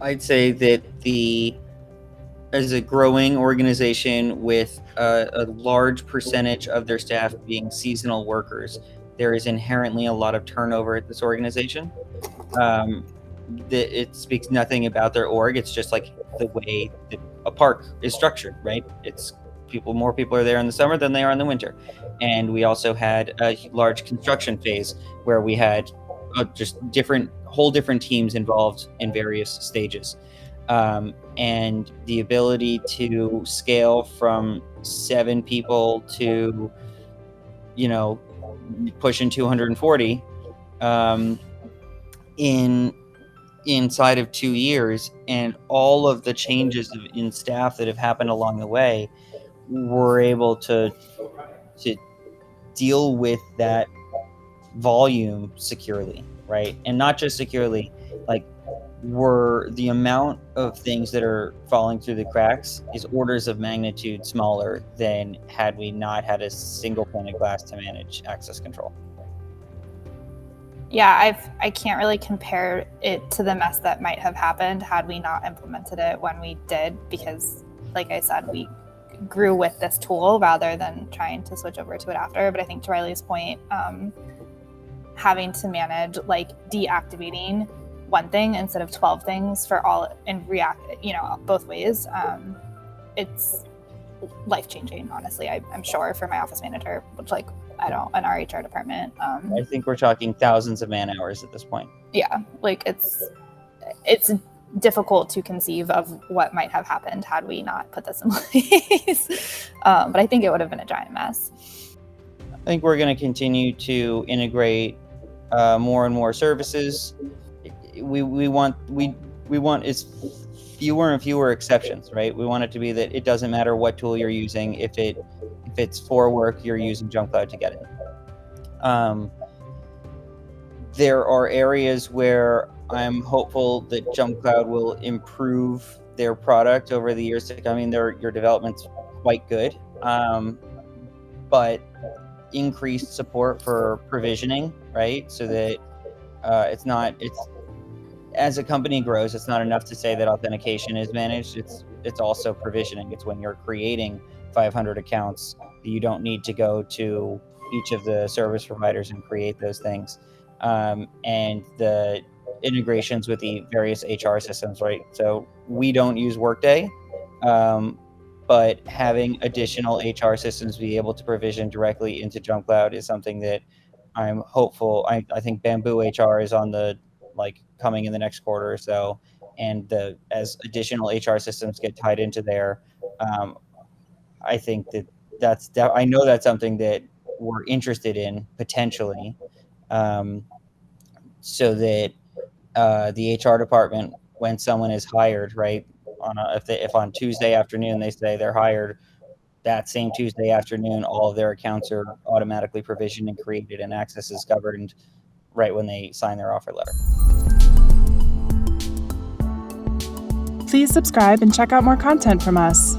I'd say that as a growing organization with a large percentage of their staff being seasonal workers, there is inherently a lot of turnover at this organization. Um, it speaks nothing about their org. It's just like the way that a park is structured, right? It's more people are there in the summer than they are in the winter. And we also had a large construction phase where we had just whole different teams involved in various stages. And the ability to scale from 7 people to, pushing 240 in inside of 2 years, and all of the changes in staff that have happened along the way, we're able to deal with that volume securely, right? And not just securely, like the amount of things that are falling through the cracks is orders of magnitude smaller than had we not had a single pane of glass to manage access control. Yeah, I can't really compare it to the mess that might have happened had we not implemented it when we did, because like I said, we grew with this tool rather than trying to switch over to it after. But I think to Riley's point, having to manage like deactivating one thing instead of 12 things for all and react, both ways, it's life-changing, honestly. I'm sure for my office manager, which like in our HR department. I think we're talking thousands of man hours at this point. Yeah, like it's difficult to conceive of what might have happened had we not put this in place. But I think it would have been a giant mess. I think we're going to continue to integrate more and more services. We want as fewer and fewer exceptions, right? We want it to be that it doesn't matter what tool you're using. If it's for work, you're using JumpCloud to get it. There are areas where I'm hopeful that JumpCloud will improve their product over the years to come. I mean, your development's quite good, but increased support for provisioning, right? So that it's as a company grows, it's not enough to say that authentication is managed. It's also provisioning. It's when you're creating 500 accounts that you don't need to go to each of the service providers and create those things. And the integrations with the various HR systems, right? So we don't use Workday, but having additional HR systems be able to provision directly into JumpCloud is something that I'm hopeful. I think Bamboo HR is on the coming in the next quarter or so, and as additional HR systems get tied into there, I think I know that's something that we're interested in potentially, so that the HR department, when someone is hired, right, if on Tuesday afternoon they say they're hired, that same Tuesday afternoon, all of their accounts are automatically provisioned and created, and access is governed right when they sign their offer letter. Please subscribe and check out more content from us.